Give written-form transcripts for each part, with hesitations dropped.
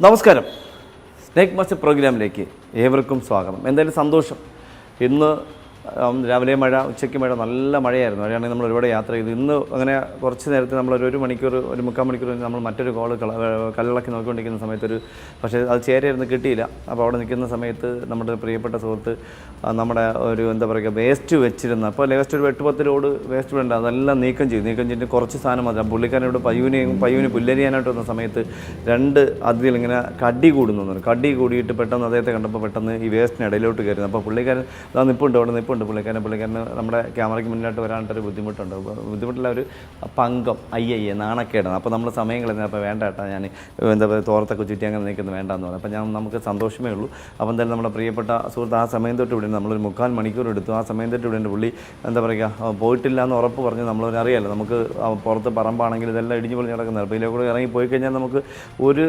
നമസ്കാരം. Snake master പ്രോഗ്രാമിലേക്ക് ഏവർക്കും സ്വാഗതം. എന്തായാലും സന്തോഷം. ഇന്ന് രാവിലെ മഴ, ഉച്ചയ്ക്ക് മഴ, നല്ല മഴയായിരുന്നു. മഴയാണെങ്കിൽ നമ്മൾ ഒരുപാട് യാത്ര ചെയ്തു. ഇന്ന് അങ്ങനെ കുറച്ച് നേരത്തെ ഒരു മണിക്കൂർ, ഒരു 3/4 മണിക്കൂർ നമ്മൾ മറ്റൊരു കല്ലിളക്കി നോക്കിക്കൊണ്ടിരിക്കുന്ന സമയത്ത് പക്ഷേ അത് ചേരയായിരുന്നു, കിട്ടിയില്ല. അപ്പോൾ അവിടെ നിൽക്കുന്ന സമയത്ത് നമ്മുടെ പ്രിയപ്പെട്ട സുഹൃത്ത് നമ്മുടെ എന്താ പറയുക, വേസ്റ്റ് വെച്ചിരുന്ന, അപ്പോൾ വേസ്റ്റ് ഒരു 8-10 ലോഡ് വേസ്റ്റ് വേണ്ട, അതെല്ലാം നീക്കം ചെയ്തിട്ട് കുറച്ച് സാധനം മതി. പള്ളിക്കാരനോട് പയ്യൂന് പുല്ലരിയാനായിട്ട് വന്ന സമയത്ത് 2 അതിഥികൾ ഇങ്ങനെ കടി കൂടിയിട്ട് പെട്ടെന്ന് അദ്ദേഹത്തെ കണ്ടപ്പോൾ പെട്ടെന്ന് ഈ വേസ്റ്റിന് ഇടയിലോട്ട് കയറുന്നു. അപ്പോൾ പുള്ളിക്കാരൻ നിൽപ്പുണ്ട്, പുള്ളിക്കാരന് നമ്മുടെ ക്യാമറയ്ക്ക് മുന്നിലോട്ട് വരാനായിട്ടൊരു ബുദ്ധിമുട്ടില്ല, ഒരു പങ്കം നാണക്കേടാണ്. അപ്പോൾ നമ്മൾ സമയം കളഞ്ഞാൽ അപ്പോൾ വേണ്ട കേട്ടോ, ഞാൻ എന്താ പറയുക, തോർത്തൊക്കെ ചുറ്റി അങ്ങനെ നിൽക്കുന്നത് വേണ്ടെന്ന് പറഞ്ഞു. അപ്പോൾ നമുക്ക് സന്തോഷമേ ഉള്ളൂ. അപ്പോൾ എന്തായാലും നമ്മുടെ പ്രിയപ്പെട്ട സുഹൃത്ത് ആ സമയം തൊട്ട് ഇവിടെ നമ്മളൊരു 3/4 മണിക്കൂർ എടുത്തു. ആ സമയം തൊട്ട് ഇവിടെ പുള്ളി എന്താ പറയുക, പോയിട്ടില്ല എന്ന് ഉറപ്പ് പറഞ്ഞ് നമ്മളറിയാമല്ലോ, നമുക്ക് പുറത്ത് പറമ്പാണെങ്കിൽ ഇതെല്ലാം ഇടിഞ്ഞു പൊളിഞ്ഞ് കിടക്കുന്നത്. അപ്പോൾ ഇതിലേക്ക് ഇറങ്ങി പോയി കഴിഞ്ഞാൽ നമുക്ക് ഒരു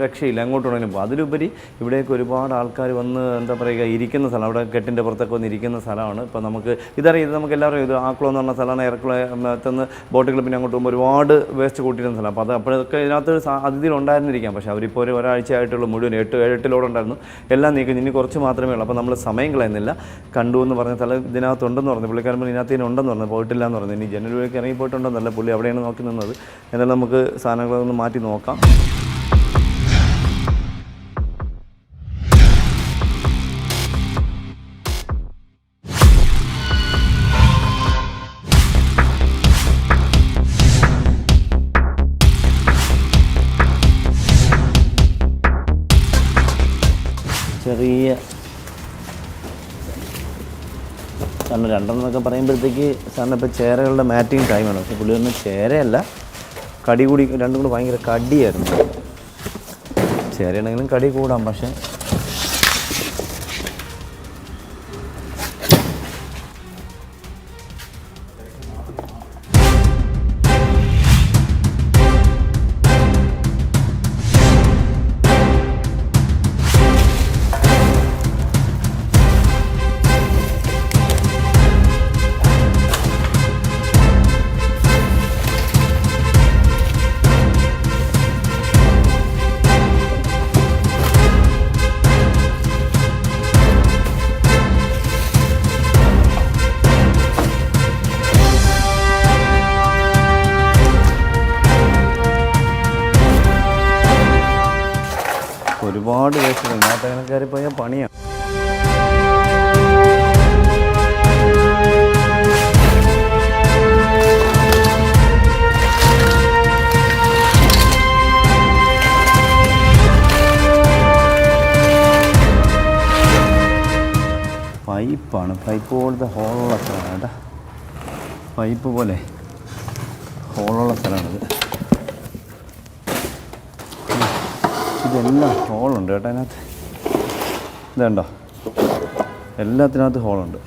രക്ഷയില്ല, അങ്ങോട്ട് വേണമെങ്കിലും പോകും. അതിലുപരി ഇവിടേക്ക് ഒരുപാട് ആൾക്കാർ വന്ന് എന്താ പറയുക, ഇരിക്കുന്ന സ്ഥലം, അവിടെ കെട്ടിൻ്റെ പുറത്തൊക്കെ വന്ന് ഇരിക്കുന്ന സ്ഥലമാണ്. ഇപ്പോൾ നമുക്ക് ഇതറിയാം, ഇത് നമുക്ക് എല്ലാവരും ഇത് ആക്കുളം എന്ന് പറഞ്ഞ സ്ഥലമാണ്. ഇറക്കുളത്തുനിന്ന് ബോട്ടുകൾ പിന്നെ അങ്ങോട്ട് പോകുമ്പോൾ ഒരുപാട് വേസ്റ്റ് കൂട്ടിയിരുന്ന സ്ഥലം. അപ്പോൾ അപ്പോഴൊക്കെ ഇതിനകത്ത് അതിഥിയിൽ ഉണ്ടായിരുന്നിരിക്കാം. പക്ഷേ അവരിപ്പോൾ ഒരാഴ്ച ആയിട്ടുള്ള മുഴുവൻ 8 ലോഡ് ഉണ്ടായിരുന്നു, എല്ലാം നീക്കി. ഇനി കുറച്ച് മാത്രമേ ഉള്ളൂ. അപ്പോൾ നമ്മൾ സമയം കളയുന്നില്ല. കണ്ടു എന്ന് പറഞ്ഞ സ്ഥലം ഇതിനകത്തുണ്ടെന്ന് പറഞ്ഞു. പുള്ളിക്കാരൻ ഇതിനകത്ത് ഉണ്ടെന്ന് പറഞ്ഞു, പോയിട്ടില്ല എന്ന് പറഞ്ഞു. ഇനി ജനലിലേക്ക് ഇറങ്ങി പോയിട്ടുണ്ടെന്നല്ല, പുള്ളി അവിടെയാണ് നോക്കി നിന്നത്. എന്നാലും നമുക്ക് സാധനങ്ങളൊന്ന് മാറ്റി നോക്കാം. ചെറിയ കാരണം 2 എന്നൊക്കെ പറയുമ്പോഴത്തേക്ക് സാറിന് ഇപ്പോൾ ചേരകളുടെ മാറ്റിങ് ടൈമാണ്. പക്ഷേ പുള്ളി ഒന്നും ചേരയല്ല, കടി കൂടി, 2 കൂടി ഭയങ്കര കടിയായിരുന്നു. ചേരയാണെങ്കിലും കടി കൂടാം, പക്ഷേ ഒരുപാട് വേസ്റ്റ് ഇതിനകത്ത് അങ്ങനെ കയറിപ്പോയാൽ പണിയാണ്. പൈപ്പാണ്, പൈപ്പ് പോലത്തെ ഹോളുള്ള സ്ഥലമാണ് കേട്ടോ. പൈപ്പ് പോലെ ഹോളുള്ള സ്ഥലമാണിത്. ഇതെല്ലാം ഹോളുണ്ട് കേട്ടോ അതിനകത്ത്. ഇതുണ്ടോ, എല്ലാത്തിനകത്ത് ഹോളുണ്ട്.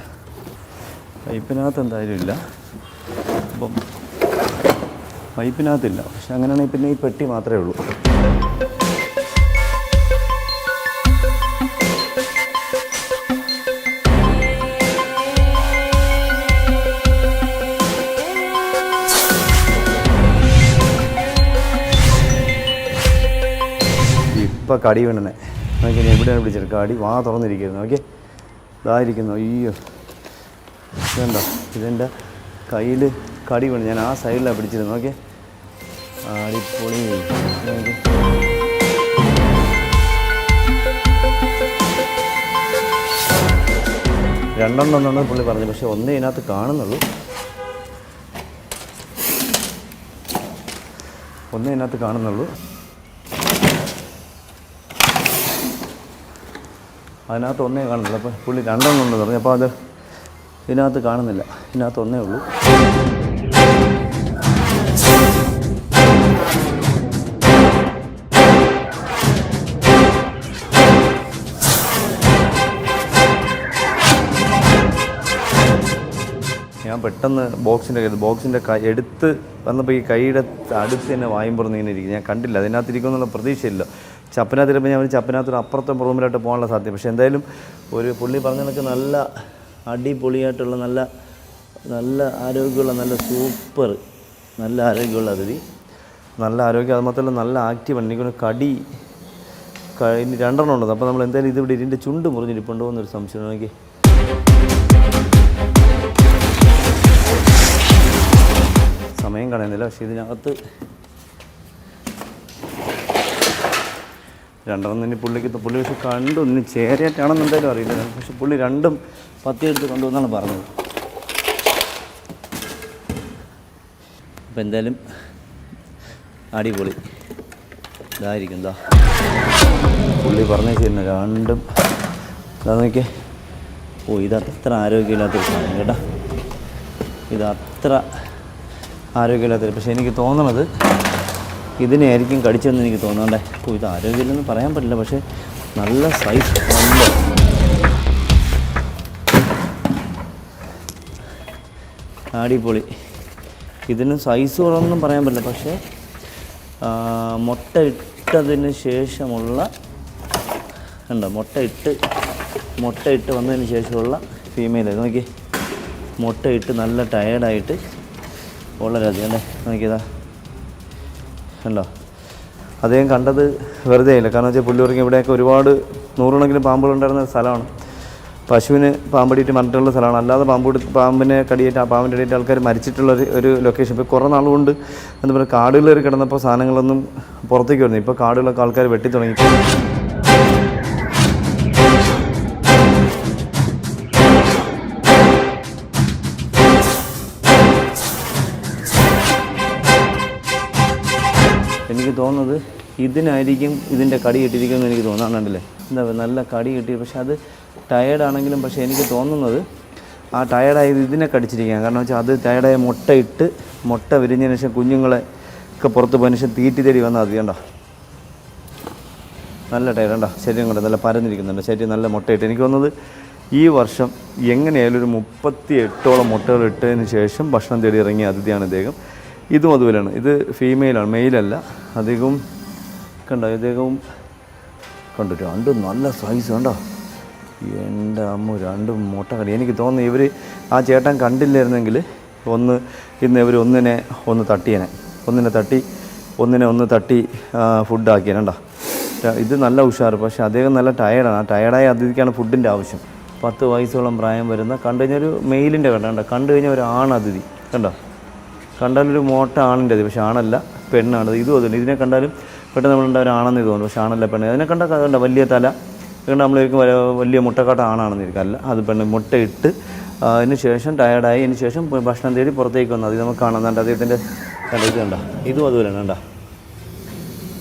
പൈപ്പിനകത്ത് എന്തായാലും ഇല്ല. അപ്പം പൈപ്പിനകത്തില്ല. പക്ഷെ അങ്ങനെയാണെങ്കിൽ പിന്നെ ഈ പെട്ടി മാത്രമേ ഉള്ളൂ. ഇപ്പോൾ കടി വീണനെ നോക്കി, ഞാൻ എവിടെയാണ് പിടിച്ചത്, കടി വാ തുറന്നിരിക്കുന്നു. ഓക്കെ, ഇതായിരിക്കുന്നു. അയ്യോ, ഇതുണ്ടോ, ഇതെൻ്റെ കയ്യിൽ കടി വീണ്. ഞാൻ ആ സൈഡിലാണ് പിടിച്ചിരുന്നു. ഓക്കെ, അടിപൊളി. 2 എണ്ണമാണ് പുള്ളി പറഞ്ഞത്, പക്ഷേ 1 ഇതിനകത്ത് കാണുന്നുള്ളൂ. 1 ഇതിനകത്ത് കാണുന്നുള്ളൂ. അതിനകത്ത് 1 കാണുന്നില്ല. അപ്പോൾ പുള്ളി 2 ഉണ്ടെന്ന് പറഞ്ഞു. അപ്പോൾ അത് ഇതിനകത്ത് കാണുന്നില്ല, ഇതിനകത്ത് 1 ഉള്ളൂ. ഞാൻ പെട്ടെന്ന് ബോക്സിൻ്റെ എടുത്ത് വന്നപ്പോൾ ഈ കൈയുടെ അടുത്ത് തന്നെ വായുമ്പുറന്ന് ഇങ്ങനെ ഇരിക്കും. ഞാൻ കണ്ടില്ല, അതിനകത്തിരിക്കുമെന്നുള്ള പ്രതീക്ഷയില്ല. ചപ്പനകത്തിരുമ്പോൾ ഞാൻ ചപ്പനകത്തൊരു അപ്പുറത്തെ റൂമിലോട്ട് പോകാനുള്ള സാധ്യത. പക്ഷേ എന്തായാലും ഒരു പുള്ളി പറഞ്ഞ കണക്ക് നല്ല അടിപൊളിയായിട്ടുള്ള നല്ല ആരോഗ്യമുള്ള, നല്ല സൂപ്പർ, നല്ല ആരോഗ്യമുള്ള അതിഥി. നല്ല ആരോഗ്യം, അത് മാത്രമല്ല നല്ല ആക്റ്റീവാണ്. എനിക്കൊന്ന് കടി ഇനി 2 ഉണ്ടത്. അപ്പോൾ നമ്മൾ എന്തായാലും ഇതിവിടെ ഇതിൻ്റെ ചുണ്ട് മുറിഞ്ഞിരിപ്പുണ്ടോ എന്നൊരു സംശയം. എനിക്ക് സമയം കളയുന്നില്ല, പക്ഷേ ഇതിനകത്ത് 2 ഇനി പുള്ളി പക്ഷെ കണ്ടു. ഇനി ചേരയായിട്ടാണെന്ന് എന്തായാലും അറിയില്ല, പക്ഷെ പുള്ളി 2 പത്തിയെടുത്ത് കൊണ്ടുവന്നാണ് പറഞ്ഞത്. അപ്പോൾ എന്തായാലും അടിപൊളി ഇതായിരിക്കും. എന്താ പുള്ളി പറഞ്ഞു ശരി 2 ഇതാ നോക്കിയേ. ഇതത്ര ആരോഗ്യമില്ലാത്തൊരു സാധനം കേട്ടോ, ഇതത്ര ആരോഗ്യമില്ലാത്തൊരു. പക്ഷേ എനിക്ക് തോന്നണത് ഇതിനെയായിരിക്കും കടിച്ചതെന്ന് എനിക്ക് തോന്നണ്ടേ. ഇത് ആരോഗ്യമില്ലെന്ന് പറയാൻ പറ്റില്ല, പക്ഷേ നല്ല സൈസ് നല്ല അടിപൊളി. ഇതിന് സൈസുകളൊന്നും പറയാൻ പറ്റില്ല, പക്ഷേ മുട്ട ഇട്ടതിന് ശേഷമുള്ള ഉണ്ടോ, മുട്ടയിട്ട് വന്നതിന് ശേഷമുള്ള ഫീമെയിൽ നോക്കി. മുട്ടയിട്ട് നല്ല ടയേർഡായിട്ട് ഉള്ളൊരതി അല്ലേ നോക്കിയതാ ഉണ്ടോ. അദ്ദേഹം കണ്ടത് വെറുതെ ഇല്ല, കാരണം വെച്ചാൽ പുല്ലൂർക്ക് ഇവിടെയൊക്കെ ഒരുപാട് 100 കണക്കിന് പാമ്പുകളുണ്ടായിരുന്ന സ്ഥലമാണ്. പശുവിന് പാമ്പടിയിട്ട് മറിഞ്ഞിട്ടുള്ള സ്ഥലമാണ്. അല്ലാതെ പാമ്പിനെ കടിയേറ്റ് ആ പാമ്പിൻ്റെ ഇടയിട്ട് ആൾക്കാർ മരിച്ചിട്ടുള്ള ഒരു ലൊക്കേഷൻ. ഇപ്പോൾ കുറേ നാളുകൊണ്ട് എന്താ പറയുക, കാടുകളിൽ കിടന്നപ്പോൾ സാധനങ്ങളൊന്നും പുറത്തേക്ക് വരുന്നു. ഇപ്പോൾ കാടുകളൊക്കെ ആൾക്കാർ വെട്ടി തുടങ്ങി. എനിക്ക് തോന്നുന്നത് ഇതിനായിരിക്കും ഇതിൻ്റെ കടി കിട്ടിയിരിക്കുമെന്ന് എനിക്ക് തോന്നാറുണ്ടല്ലേ. എന്താ നല്ല കടി കിട്ടി, പക്ഷെ അത് ടയേർഡാണെങ്കിലും പക്ഷേ എനിക്ക് തോന്നുന്നത് ആ ടയേർഡായത് ഇതിനെ കടിച്ചിരിക്കുകയാണ്. കാരണം വെച്ചാൽ അത് ടയേർഡായ മുട്ട വിരിഞ്ഞതിന് ശേഷം കുഞ്ഞുങ്ങളെ ഒക്കെ പുറത്ത് പോയതിന് ശേഷം തീറ്റി തേടി വന്നാൽ മതി. കണ്ടോ നല്ല ടയേർഡുണ്ടോ, ശരീരം കൊണ്ട് നല്ല പരന്നിരിക്കുന്നുണ്ട്, ശരീരം നല്ല മുട്ടയിട്ട്. എനിക്ക് തോന്നുന്നത് ഈ വർഷം എങ്ങനെയായാലും ഒരു 38ഓളം മുട്ടകൾ ഇട്ടതിന് ശേഷം ഭക്ഷണം തേടി ഇറങ്ങിയ അതിഥിയാണ് ഇദ്ദേഹം. ഇതും അതുപോലെയാണ്. ഇത് ഫീമെയിലാണ്, മെയിലല്ല. അധികവും കണ്ടോ, ഇദ്ദേഹവും കണ്ടു 2 നല്ല സൈസ് കണ്ടോ. എൻ്റെ അമ്മ 2 മുട്ട കടി. എനിക്ക് തോന്നുന്നു ഇവർ ആ ചേട്ടൻ കണ്ടില്ലായിരുന്നെങ്കിൽ ഇന്ന് ഇവർ ഒന്ന് തട്ടിയേനെ, ഒന്നിനെ തട്ടി ഫുഡാക്കിയേനെ കണ്ടോ. ഇത് നല്ല ഉഷാറ്, പക്ഷേ അദ്ദേഹം നല്ല ടയേർഡാണ്. ആ ടയേർഡായ അതിഥിക്കാണ് ഫുഡിൻ്റെ ആവശ്യം. 10 വയസ്സോളം പ്രായം വരുന്ന കണ്ടു കഴിഞ്ഞാൽ ഒരു മെയിലിൻ്റെ കണ്ടു കഴിഞ്ഞാൽ ഒരു ആണതിഥി കണ്ടോ. കണ്ടാലൊരു മോട്ട ആണിൻ്റെ അത്, പക്ഷേ ആണല്ല, പെണ്ണാണ്. ഇതും അതുണ്ട്. ഇതിനെ കണ്ടാലും പെട്ടെന്ന് നമ്മളുണ്ടാവും ഒരു ആണെന്ന് തോന്നുന്നു, പക്ഷേ ആണല്ല, പെണ്ണ്. അതിനെ കണ്ട വലിയ തല കണ്ട നമ്മളിരിക്കും വലിയ മുട്ടക്കാട്ട ആണാണെന്ന് ഇരിക്കും. അല്ല, അത് പെണ്ണ്. മുട്ടയിട്ട് അതിന് ശേഷം ടയേർഡായി അതിന് ശേഷം ഭക്ഷണം തേടി പുറത്തേക്ക് വന്നു. അത് നമുക്ക് കാണുന്നുണ്ട്. അദ്ദേഹത്തിൻ്റെ ഇത് കണ്ട, ഇതും അതുപോലെയാണ് കണ്ട.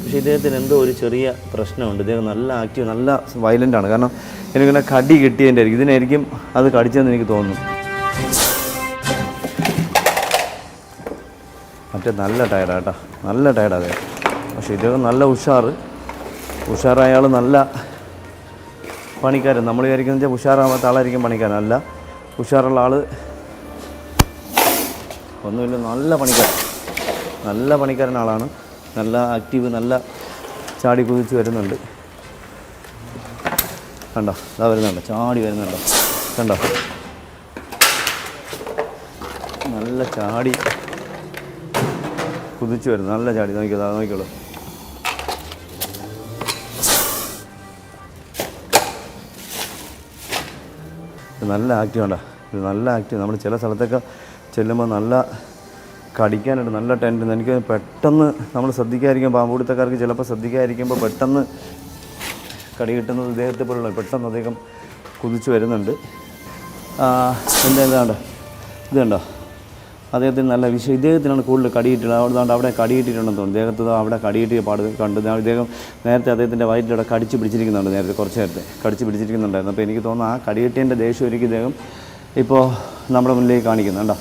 പക്ഷേ ഇദ്ദേഹത്തിന് എന്തോ ഒരു ചെറിയ പ്രശ്നമുണ്ട്. ഇദ്ദേഹം നല്ല ആക്റ്റീവ്, നല്ല വയലൻ്റാണ്. കാരണം എനിക്കിങ്ങനെ കടി കിട്ടിയതിൻ്റെ ആയിരിക്കും, ഇതിനായിരിക്കും അത് കടിച്ചതെന്ന് എനിക്ക് തോന്നുന്നു. മറ്റേ നല്ല ടയർഡാണ് കേട്ടോ, നല്ല ടയർഡാണ്. പക്ഷേ ഇദ്ദേഹം നല്ല ഉഷാറായ ആൾ, നല്ല പണിക്കാരൻ. നമ്മൾ വിചാരിക്കുന്നത് വെച്ചാൽ ഉഷാറാവാത്ത ആളായിരിക്കും പണിക്കാരൻ. അല്ല, ഉഷാറുള്ള ആൾ ഒന്നുമില്ല, നല്ല പണിക്കാരൻ ആളാണ്. നല്ല ആക്റ്റീവ്, നല്ല ചാടി കുതിച്ച് വരുന്നുണ്ട്. കണ്ടോ, ഇതാ വരുന്നുണ്ടോ, ചാടി വരുന്നുണ്ടോ, കണ്ടോ, നല്ല ചാടി കുതിച്ച് വരുന്നു, നല്ല ചാടി. നോക്കിക്കോളൂ. നല്ല ആക്റ്റീവ് ഉണ്ടോ, ഇത് നല്ല ആക്റ്റീവ്. നമ്മൾ ചില സ്ഥലത്തൊക്കെ ചെല്ലുമ്പോൾ നല്ല കടിക്കാനായിട്ട് നല്ല ടെൻഷൻ. എനിക്ക് പെട്ടെന്ന് നമ്മൾ ശ്രദ്ധിക്കാതിരിക്കും, പാമ്പുപിടുത്തക്കാർക്ക് ചിലപ്പോൾ ശ്രദ്ധിക്കാതിരിക്കുമ്പോൾ പെട്ടെന്ന് കടി കിട്ടുന്നത് ഇദ്ദേഹത്തെ പോലുള്ള. പെട്ടെന്ന് അദ്ദേഹം കുതിച്ച് വരുന്നുണ്ട്. എന്താണ്ടോ, ഇത് കണ്ടോ, അദ്ദേഹത്തിന് നല്ല ഇദ്ദേഹത്തിനാണ് കൂടുതൽ കടിയിട്ടുള്ളത്. അവിടെ കടിയിട്ടിട്ടുണ്ടെന്ന് തോന്നുന്നു. ഇദ്ദേഹത്തിന് അവിടെ കടിയിട്ടിയ പാട് കണ്ടു. ഇദ്ദേഹം നേരത്തെ അദ്ദേഹത്തിൻ്റെ വയറ്റിലൂടെ കടിച്ച് പിടിച്ചിരിക്കുന്നുണ്ട്. കുറച്ച് നേരത്തെ കടിച്ച് പിടിച്ചിരിക്കുന്നുണ്ടായിരുന്നു. അപ്പോൾ എനിക്ക് തോന്നുന്നു ആ കടിയിട്ടതിൻ്റെ ദേഷ്യം ഒരിക്കലും ഇദ്ദേഹം ഇപ്പോൾ നമ്മുടെ മുന്നിലേക്ക് കാണിക്കുന്നുണ്ടോ.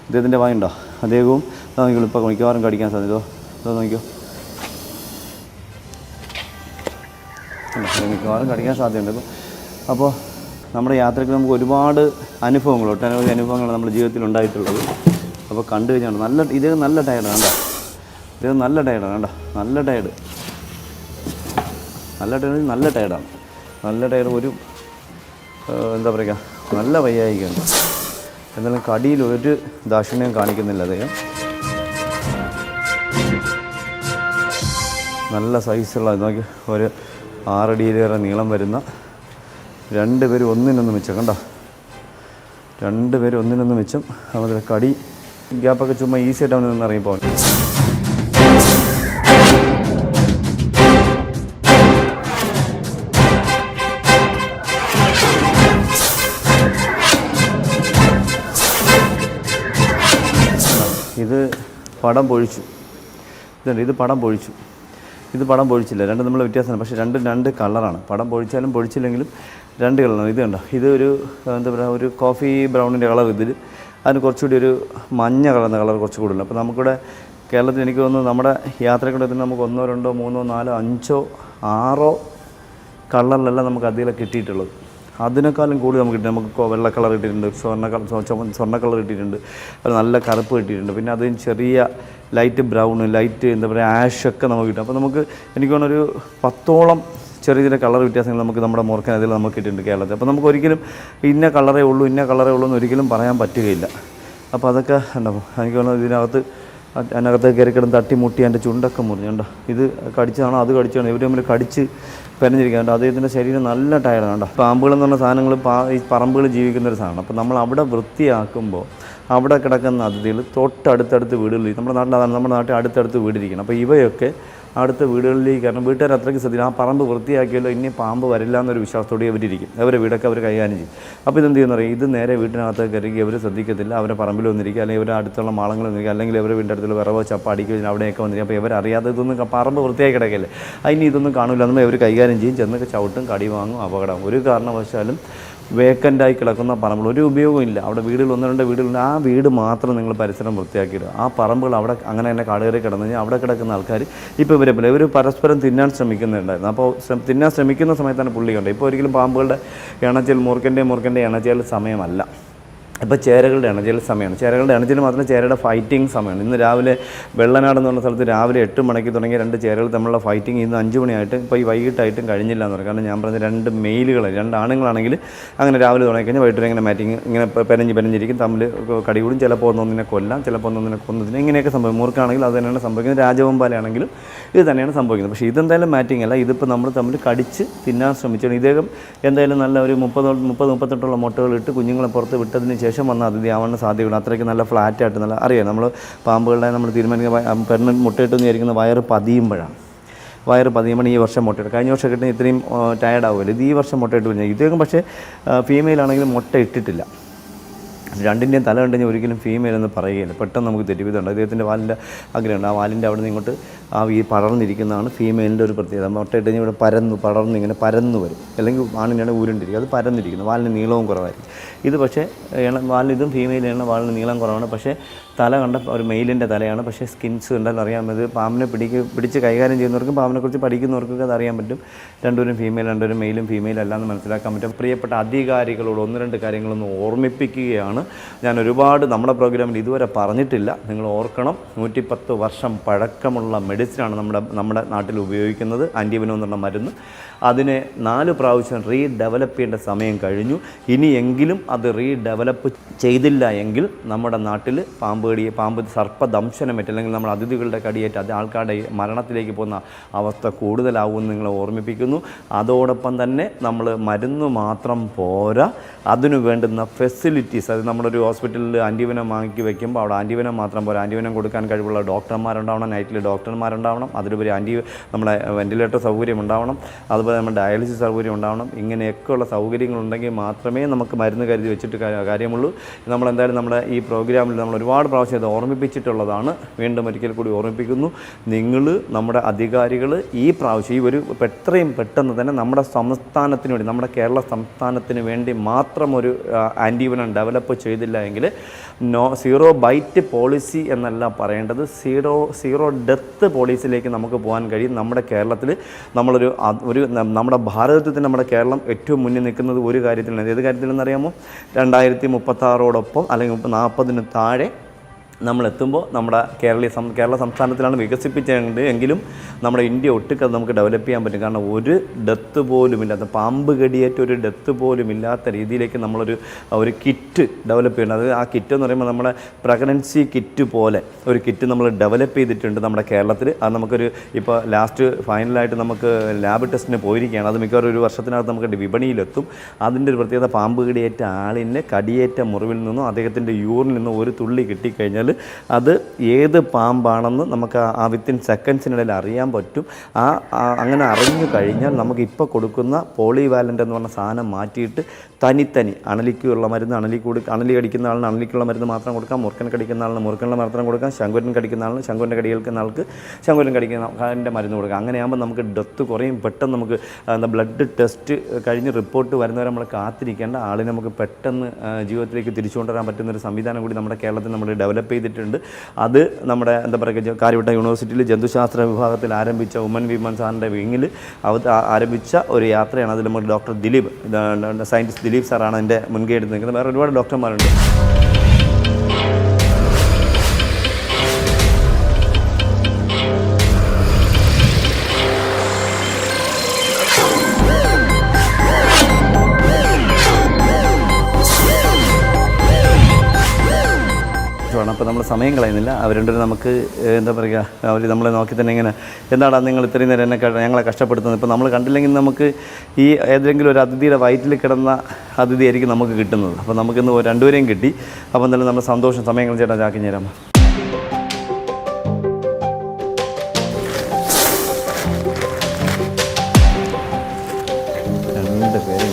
ഇദ്ദേഹത്തിൻ്റെ വായുണ്ടോ, അദ്ദേഹവും നോക്കിക്കോളൂ. ഇപ്പോൾ മിക്കവാറും കടിക്കാൻ സാധ്യതയോ, അതോ നോക്കിയോ, മിക്കവാറും കടിക്കാൻ സാധ്യതയുണ്ട്. അപ്പോൾ നമ്മുടെ യാത്രയ്ക്ക് നമുക്ക് ഒരുപാട് ഒട്ടനവധി അനുഭവങ്ങൾ നമ്മുടെ ജീവിതത്തിൽ ഉണ്ടായിട്ടുള്ളത്. അപ്പോൾ കണ്ടു കഴിഞ്ഞാൽ ഇദ്ദേഹം നല്ല ടയർഡാണ് കേട്ടോ. ഇദ്ദേഹം നല്ല ടയർഡാണ് കേട്ടോ, നല്ല ടയർഡാണ്. നല്ല ടയർഡ്, ഒരു എന്താ പറയുക, നല്ല വയ്യായികയാണ്. എന്നാലും കടിയിൽ ഒരു ദാക്ഷിണ്യം കാണിക്കുന്നില്ല അദ്ദേഹം. നല്ല സൈസുള്ള നോക്കി ഒരു 6 അടിയിലേറെ നീളം വരുന്ന 2 പേര് ഒന്നിനൊന്ന് മിച്ചം കണ്ടോ, 2 പേര് ഒന്നിനൊന്ന് മിച്ചം. അവരുടെ കടി ഗ്യാപ്പൊക്കെ ചുമ്മാ ഈസിയായിട്ട് അവന് നിന്ന് ഇറങ്ങിപ്പോൾ. ഇത് പടം പൊഴിച്ചു, ഇതുണ്ട്, ഇത് പടം പൊഴിച്ചു, ഇത് പടം പൊഴിച്ചില്ല. രണ്ടും നമ്മൾ വ്യത്യാസമാണ്. പക്ഷേ രണ്ട് കളറാണ്. പടം പൊഴിച്ചാലും പൊഴിച്ചില്ലെങ്കിലും 2 കളറാണ്. ഇത് കണ്ടോ, ഇത് ഒരു എന്താ പറയുക, ഒരു കോഫി ബ്രൗണിൻ്റെ കളർ. ഇതിൽ അതിന് കുറച്ചുകൂടി ഒരു മഞ്ഞ കളർന്ന കളർ കുറച്ച് കൂടുതലുണ്ട്. അപ്പോൾ നമുക്കിവിടെ കേരളത്തിൽ എനിക്ക് തോന്നുന്നു നമ്മുടെ യാത്രയ്ക്കൂടെ തന്നെ നമുക്ക് 1, 2, 3, 4, 5, 6 കളറിലെല്ലാം നമുക്ക് അധികം കിട്ടിയിട്ടുള്ളത്. അതിനേക്കാളും കൂടുതൽ നമുക്ക് കിട്ടി. നമുക്ക് വെള്ള കളർ കിട്ടിയിട്ടുണ്ട്, സ്വർണ്ണ കളർ കിട്ടിയിട്ടുണ്ട്, അത് നല്ല കറുപ്പ് കിട്ടിയിട്ടുണ്ട്, പിന്നെ അതിന് ചെറിയ ലൈറ്റ് ബ്രൗൺ, ലൈറ്റ് എന്താ പറയുക ആഷൊക്കെ നമുക്ക് കിട്ടും. അപ്പോൾ നമുക്ക് എനിക്ക് തോന്നുന്നൊരു 10ഓളം ചെറിയ ചെറിയ കളർ വ്യത്യാസങ്ങൾ നമുക്ക് നമ്മുടെ മോർക്കൻ അതിൽ നമുക്ക് കിട്ടിയിട്ടുണ്ട് കേരളത്തിൽ. അപ്പോൾ നമുക്ക് ഒരിക്കലും ഇന്ന കളറേ ഉള്ളൂ എന്ന് ഒരിക്കലും പറയാൻ പറ്റുകയില്ല. അപ്പോൾ അതൊക്കെ ഉണ്ടാവും. എനിക്ക് തോന്നുന്നു അതിനകത്ത് കയറിക്കിടന്ന് തട്ടിമുട്ടി എൻ്റെ ചുണ്ടൊക്കെ മുറിഞ്ഞുണ്ടോ. ഇത് കടിച്ചതാണോ അത് കടിച്ചതാണോ, ഇവർ തമ്മിൽ കടിച്ച് പെരഞ്ഞിരിക്കുന്നുണ്ട്. അദ്ദേഹത്തിൻ്റെ ശരീരം നല്ല ടയർഡാണ് കേട്ടോ. പാമ്പുകളെന്ന് പറഞ്ഞ സാധനങ്ങൾ ഈ പറമ്പുകൾ ജീവിക്കുന്നൊരു സാധനം. അപ്പോൾ നമ്മൾ അവിടെ വൃത്തിയാക്കുമ്പോൾ അവിടെ കിടക്കുന്ന അതിഥികൾ തൊട്ടടുത്തടുത്ത് വീടുകളിൽ, നമ്മുടെ നാട്ടിൽ അതാണ്, നമ്മുടെ നാട്ടിൽ അടുത്തടുത്ത് വീടിരിക്കണം. അപ്പോൾ ഇവയൊക്കെ അടുത്ത വീടുകളിലേക്ക്, കാരണം വീട്ടുകാർ അത്രയ്ക്ക് ശ്രദ്ധിക്കും. ആ പറമ്പ് വൃത്തിയാക്കിയല്ലോ ഇനി പാമ്പ് വരില്ല എന്നൊരു വിശ്വാസത്തോടെ അവരിയ്ക്കും. അവരെ വീടൊക്കെ അവർ കൈകാര്യം ചെയ്യും. അപ്പോൾ ഇതെന്ത് ചെയ്യുന്ന പറയും, ഇത് നേരെ വീട്ടിനകത്ത് കയറി അവർ ശ്രദ്ധിക്കത്തില്ല. അവരെ പറമ്പിൽ വന്നിരിക്കുക, അല്ലെങ്കിൽ ഇവരുടെ അടുത്തുള്ള മാളങ്ങൾ വന്നിരിക്കുക, അല്ലെങ്കിൽ ഇവരുടെ വീടിൻ്റെ അടുത്തുള്ള വിറവോ ചപ്പ അടിക്കുകയും അവിടെയൊക്കെ വന്നിരിക്കും. അപ്പോൾ ഇവരറിയാതെ ഇതൊന്നും പറമ്പ് വൃത്തിയാക്കി കിടക്കല്ലേ, അതിന് ഇതൊന്നും കാണില്ല എന്നും ഇവർ കൈകാര്യം ചെയ്യും. ചെന്നൊക്കെ ചവിട്ടും, കടി വാങ്ങും, അപകടം. ഒരു കാരണവശാലും വേക്കൻ്റായി കിടക്കുന്ന പറമ്പുകൾ ഒരു ഉപയോഗമില്ല. അവിടെ വീടുകൾ 1, 2 വീടുകളുണ്ട്, ആ വീട് മാത്രം നിങ്ങൾ പരിസരം വൃത്തിയാക്കിയിടുക. ആ പറമ്പുകൾ അവിടെ അങ്ങനെ തന്നെ കാടുകയറി കിടന്നു കഴിഞ്ഞാൽ അവിടെ കിടക്കുന്ന ആൾക്കാർ ഇപ്പോൾ ഇവർ പരസ്പരം തിന്നാൻ ശ്രമിക്കുന്നുണ്ടായിരുന്നു. അപ്പോൾ തിന്നാൻ ശ്രമിക്കുന്ന സമയത്താണ് പുള്ളി കണ്ടത്. ഇപ്പോൾ ഒരിക്കലും പാമ്പുകളുടെ ഇണച്ചൽ, മൂർഖൻ്റെ ഇണച്ചൽ സമയമല്ല. ഇപ്പോൾ ചേരകളുടെ ഇണചൽ സമയമാണ്. ചേരകളുടെ ഇണചൽ മാത്രമല്ല, ചേരയുടെ ഫൈറ്റിംഗ് സമയമാണ്. ഇന്ന് രാവിലെ വെള്ളനാട് എന്ന് പറഞ്ഞ സ്ഥലത്ത് രാവിലെ 8 മണിക്ക് തുടങ്ങിയ 2 ചേരകൾ തമ്മിലുള്ള ഫൈറ്റിംഗ് ഇന്ന് 5 മണിയായിട്ടും ഇപ്പോൾ ഈ വൈകിട്ടായിട്ടും കഴിഞ്ഞില്ല എന്ന് പറയും. കാരണം ഞാൻ പറഞ്ഞ 2 മെയിലുകൾ, 2 ആണുങ്ങളാണെങ്കിൽ അങ്ങനെ രാവിലെ തുടങ്ങിക്കഴിഞ്ഞാൽ വൈകിട്ട് ഇങ്ങനെ മാറ്റിങ് ഇങ്ങനെ പെരഞ്ഞിരിക്കും, തമ്മിൽ കടികൂടും. ചിലപ്പോൾ ഒന്നൊന്നിനെ കൊല്ലാം, ചിലപ്പോൾ ഒന്നൊന്നിനെ കൊന്നതിന് ഇങ്ങനെയൊക്കെ സംഭവിക്കും. മൂർക്കാണെങ്കിൽ അത് തന്നെയാണ് സംഭവിക്കുന്നത്. രാജവെമ്പാലയാണെങ്കിലും ഇത് തന്നെയാണ് സംഭവിക്കുന്നത്. പക്ഷേ ഇതെന്തായാലും മാറ്റിംഗ് അല്ല, ഇതിപ്പോൾ നമ്മൾ തമ്മിൽ കടിച്ച് തിന്നാൻ ശ്രമിച്ചാണ്. ഇദ്ദേഹം എന്തായാലും നല്ല ഒരു 30-38 മുട്ടകൾ ഇട്ട് കുഞ്ഞുങ്ങളെ പുറത്ത് വിട്ടതിന് ശേഷം വന്ന അതിഥി ആവാനുള്ള സാധ്യതയുണ്ട്. അത്രയ്ക്ക് നല്ല ഫ്ലാറ്റായിട്ട് നല്ല അറിയാം. നമ്മൾ പാമ്പുകളുടെ നമ്മൾ തീരുമാനിക്കുന്ന പെണ്ണ് മുട്ടയിട്ടെന്ന് വിചാരിക്കുന്ന വയറ് പതിയുമ്പോൾ ഈ വർഷം മുട്ടയിട്ട്, കഴിഞ്ഞ വർഷം കിട്ടുന്ന ഇത്രയും ടയർഡാവുമല്ലോ. ഇത് ഈ വർഷം മുട്ടയിട്ട് കഴിഞ്ഞാൽ ഇദ്ദേഹം പക്ഷേ ഫീമെയിലാണെങ്കിലും മുട്ട ഇട്ടിട്ടില്ല. 2ൻ്റെയും തല കണ്ടുകഴിഞ്ഞാൽ ഒരിക്കലും ഫീമെയിൽ എന്ന് പറയുകയില്ല. പെട്ടെന്ന് നമുക്ക് തെറ്റിവിധമുണ്ട്. അദ്ദേഹത്തിൻ്റെ വാലിൻ്റെ ആഗ്രഹമുണ്ട്. ആ വാലിൻ്റെ അവിടെ നിന്ന് ഇങ്ങോട്ട് ഈ പടർന്നിരിക്കുന്നതാണ് ഫീമെയിലിൻ്റെ ഒരു പ്രത്യേകത. മുട്ടയിട്ട് കഴിഞ്ഞാൽ ഇവിടെ പടർന്ന് ഇങ്ങനെ പരന്നു വരും, അല്ലെങ്കിൽ വാലിൻ്റെ ഊരുണ്ടിരിക്കും, അത് പരന്നിരിക്കുന്നു. വാലിന് നീളവും കുറവായിരിക്കും. ഇത് പക്ഷേ ഇതും ഫീമെയിലാണ്, വാലിന് നീളം കുറവാണ്. പക്ഷേ തല കണ്ട ഒരു മെയിലിൻ്റെ തലയാണ്. പക്ഷേ സ്കിൻസ് കണ്ടാൽ അറിയാൻ പറ്റും. പാമ്പിനെ പിടിച്ച് കൈകാര്യം ചെയ്യുന്നവർക്കും പാമ്പിനെക്കുറിച്ച് പഠിക്കുന്നവർക്കൊക്കെ അത് അറിയാൻ പറ്റും. 2 ഫീമെയിൽ, 2 മെയിലും ഫീമെയിലും അല്ലാന്ന് മനസ്സിലാക്കാൻ പറ്റും. പ്രിയപ്പെട്ട അധികാരികളോട് 1-2 കാര്യങ്ങളൊന്ന് ഓർമ്മിപ്പിക്കുകയാണ്. ഞാൻ ഒരുപാട് നമ്മുടെ പ്രോഗ്രാമിൽ ഇതുവരെ പറഞ്ഞിട്ടില്ല, നിങ്ങൾ ഓർക്കണം. 110 വർഷം പഴക്കമുള്ള മെഡിസിനാണ് നമ്മുടെ നാട്ടിൽ ഉപയോഗിക്കുന്നത്, ആൻറ്റിവെനം എന്നുള്ള മരുന്ന്. അതിനെ 4 പ്രാവശ്യം റീഡെവലപ്പ് ചെയ്യേണ്ട സമയം കഴിഞ്ഞു. ഇനിയെങ്കിലും അത് റീഡെവലപ്പ് ചെയ്തില്ല എങ്കിൽ നമ്മുടെ നാട്ടിൽ പാമ്പ് സർപ്പദംശനമേറ്റ്, അല്ലെങ്കിൽ നമ്മുടെ അതിഥികളുടെ കടിയേറ്റ് അത് ആൾക്കാരുടെ മരണത്തിലേക്ക് പോകുന്ന അവസ്ഥ കൂടുതലാവുമെന്ന് നിങ്ങളെ ഓർമ്മിപ്പിക്കുന്നു. അതോടൊപ്പം തന്നെ നമ്മൾ മരുന്ന് മാത്രം പോരാ, അതിനു വേണ്ടുന്ന ഫെസിലിറ്റീസ്, അത് നമ്മളൊരു ഹോസ്പിറ്റലിൽ ആൻറ്റിവെനം വാങ്ങി വയ്ക്കുമ്പോൾ അവിടെ ആൻറ്റിവെനം മാത്രം പോരാ, ആൻറ്റിവെനം കൊടുക്കാൻ കഴിവുള്ള ഡോക്ടർമാരുണ്ടാവണം, നൈറ്റിൽ ഡോക്ടർമാരുണ്ടാവണം, അതിലുപരി നമ്മുടെ വെൻറ്റിലേറ്റർ സൗകര്യം ഉണ്ടാവണം, അതുപോലെ നമ്മുടെ ഡയാലിസിസ് സൗകര്യം ഉണ്ടാവണം. ഇങ്ങനെയൊക്കെയുള്ള സൗകര്യങ്ങളുണ്ടെങ്കിൽ മാത്രമേ നമുക്ക് മരുന്ന് കരുതി വെച്ചിട്ട് കാര്യമുള്ളൂ. നമ്മളെന്തായാലും നമ്മുടെ ഈ പ്രോഗ്രാമിൽ നമ്മൾ ഒരുപാട് പ്രാവശ്യം ഇത് ഓർമ്മിപ്പിച്ചിട്ടുള്ളതാണ്. വീണ്ടും ഒരിക്കൽ കൂടി ഓർമ്മിപ്പിക്കുന്നു. നിങ്ങൾ നമ്മുടെ അധികാരികൾ ഈ പ്രാവശ്യം എത്രയും പെട്ടെന്ന് തന്നെ നമ്മുടെ സംസ്ഥാനത്തിന് വേണ്ടി, നമ്മുടെ കേരള സംസ്ഥാനത്തിന് വേണ്ടി മാത്രം ഒരു ആൻറ്റിവെനം ഡെവലപ്പ് ചെയ്തില്ല എങ്കിൽ സീറോ ബൈറ്റ് പോളിസി എന്നല്ല പറയേണ്ടത്, സീറോ ഡെത്ത് പോളിസിയിലേക്ക് നമുക്ക് പോകാൻ കഴിയും. നമ്മുടെ കേരളത്തിൽ നമ്മുടെ ഭാരതത്തിൽ തന്നെ നമ്മുടെ കേരളം ഏറ്റവും മുന്നിൽ നിൽക്കുന്നത് ഒരു കാര്യത്തിലാണ്. ഏത് കാര്യത്തിലെന്നറിയാമോ? 2036 അല്ലെങ്കിൽ 40-ന് താഴെ നമ്മളെത്തുമ്പോൾ നമ്മുടെ കേരള സംസ്ഥാനത്തിലാണ് വികസിപ്പിച്ചത് എങ്കിലും നമ്മുടെ ഇന്ത്യ ഒട്ടുക്കത് നമുക്ക് ഡെവലപ്പ് ചെയ്യാൻ പറ്റും. കാരണം ഒരു ഡെത്ത് പോലും ഇല്ലാത്ത, പാമ്പ് കടിയേറ്റ ഒരു ഡെത്ത് പോലും ഇല്ലാത്ത രീതിയിലേക്ക് ഒരു കിറ്റ് ഡെവലപ്പ് ചെയ്യണം. അത് ആ കിറ്റ് എന്ന് പറയുമ്പോൾ നമ്മുടെ പ്രഗ്നൻസി കിറ്റ് പോലെ ഒരു കിറ്റ് നമ്മൾ ഡെവലപ്പ് ചെയ്തിട്ടുണ്ട് നമ്മുടെ കേരളത്തിൽ. അത് നമുക്കൊരു ഇപ്പോൾ ലാസ്റ്റ് ഫൈനലായിട്ട് നമുക്ക് ലാബ് ടെസ്റ്റിന് പോയിരിക്കുകയാണ്. അത് മിക്കവാറും ഒരു വർഷത്തിനകത്ത് നമുക്ക് വിപണിയിലെത്തും. അതിൻ്റെ ഒരു പ്രത്യേകത, പാമ്പ് കടിയേറ്റ ആളിൻ്റെ കടിയേറ്റ മുറിവിൽ നിന്നും അദ്ദേഹത്തിൻ്റെ യൂറിൽ നിന്നും ഒരു തുള്ളി കിട്ടിക്കഴിഞ്ഞാൽ അത് ഏത് പാമ്പാണെന്ന് നമുക്ക് ആ വിത്തിൻ സെക്കൻഡ്സിനിടയിൽ അറിയാൻ പറ്റും. അങ്ങനെ അറിഞ്ഞു കഴിഞ്ഞാൽ നമുക്ക് ഇപ്പോൾ കൊടുക്കുന്ന പോളിവാലൻ്റ് എന്ന് പറഞ്ഞ സാധനം മാറ്റിയിട്ട് തനി അണലിക്കുള്ള മരുന്ന് അണലി കടിക്കുന്ന ആളിന് അണലിക്കുള്ള മരുന്ന് മാത്രം കൊടുക്കാം, മുറുക്കൻ കടിക്കുന്ന ആളിന് മുറുക്കനുള്ള മാത്രം കൊടുക്കാം, ശങ്കുരൻ കടിക്കുന്ന ആളിന് ശങ്കുരൻ്റെ കടി കേൾക്കുന്ന ആൾക്ക് ശങ്കുരൻ കടിക്കുന്ന മരുന്ന് കൊടുക്കാം. അങ്ങനെയാകുമ്പോൾ നമുക്ക് ഡെത്ത് കുറയും. പെട്ടെന്ന് നമുക്ക് ബ്ലഡ് ടെസ്റ്റ് കഴിഞ്ഞ് റിപ്പോർട്ട് വരുന്നവരെ നമ്മൾ കാത്തിരിക്കേണ്ട, ആളിനെ നമുക്ക് പെട്ടെന്ന് ജീവിതത്തിലേക്ക് തിരിച്ചു കൊണ്ടുവരാൻ പറ്റുന്നൊരു സംവിധാനം കൂടി നമ്മുടെ കേരളത്തിൽ നമ്മൾ ഡെവലപ്പ് ചെയ്തിട്ടുണ്ട്. അത് നമ്മുടെ കാര്യവട്ട യൂണിവേഴ്സിറ്റിയിൽ ജന്തുശാസ്ത്ര വിഭാഗത്തിൽ ആരംഭിച്ച ഉമൻ വിമൻ സാറിൻ്റെ വിങ്ങിൽ ആരംഭിച്ച ഒരു യാത്രയാണ്. അതിൽ നമ്മൾ ഡോക്ടർ ദിലീപ്, സയൻറ്റിസ്റ്റ് ദിലീപ് സാറാണ് അതിൻ്റെ മുൻകൈ എടുത്ത് നിൽക്കുന്നത്. വേറെ ഒരുപാട് ഡോക്ടർമാരുണ്ട്. അപ്പോൾ നമ്മൾ സമയം കളയുന്നില്ല. അവരുണ്ടൊരു നമുക്ക് എന്താ പറയുക, അവർ നമ്മളെ നോക്കി തന്നെ ഇങ്ങനെ, എന്താടാ നിങ്ങൾ ഇത്രയും നേരം ഞങ്ങളെ കഷ്ടപ്പെടുത്തുന്നത്. ഇപ്പോൾ നമ്മൾ കണ്ടില്ലെങ്കിൽ നമുക്ക് ഈ ഏതെങ്കിലും ഒരു അതിഥിയുടെ വയറ്റിൽ കിടന്ന അതിഥിയായിരിക്കും നമുക്ക് കിട്ടുന്നത്. അപ്പോൾ നമുക്കിന്ന് രണ്ടുപേരെയും കിട്ടി. അപ്പോൾ എന്തായാലും നമ്മൾ സന്തോഷം. സമയങ്ങൾ ചേട്ടാ ചാക്കി ചേരാം. രണ്ട് പേരും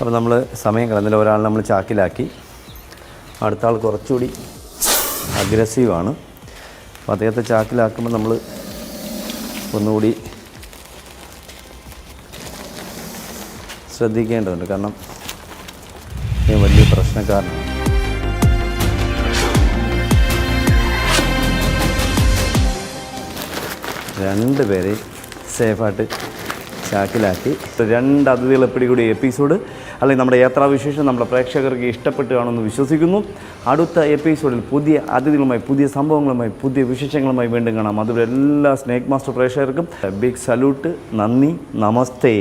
അപ്പോൾ നമ്മൾ സമയം കളഞ്ഞില്ല. ഒരാൾ നമ്മൾ ചാക്കിലാക്കി, അടുത്ത ആൾ കുറച്ചുകൂടി അഗ്രസീവാണ്. അപ്പോൾ അദ്ദേഹത്തെ ചാക്കിലാക്കുമ്പോൾ നമ്മൾ ഒന്നുകൂടി ശ്രദ്ധിക്കേണ്ടതുണ്ട്. കാരണം ഈ വലിയ പ്രശ്നക്കാരനാണ്. രണ്ട് പേരെ സേഫായിട്ട് ചാക്കിലാക്കി. രണ്ട് അതിഥികളെ പിടികൂടിയ എപ്പിസോഡ്, അല്ലെങ്കിൽ നമ്മുടെ യാത്രാവിശേഷം നമ്മുടെ പ്രേക്ഷകർക്ക് ഇഷ്ടപ്പെട്ട് കാണുമെന്ന് വിശ്വസിക്കുന്നു. അടുത്ത എപ്പിസോഡിൽ പുതിയ അതിഥികളുമായി, പുതിയ സംഭവങ്ങളുമായി, പുതിയ വിശേഷങ്ങളുമായി വീണ്ടും കാണാം. അതുപോലെ എല്ലാ സ്നേക് മാസ്റ്റർ പ്രേക്ഷകർക്കും ബിഗ് സല്യൂട്ട്. നന്ദി, നമസ്തേ.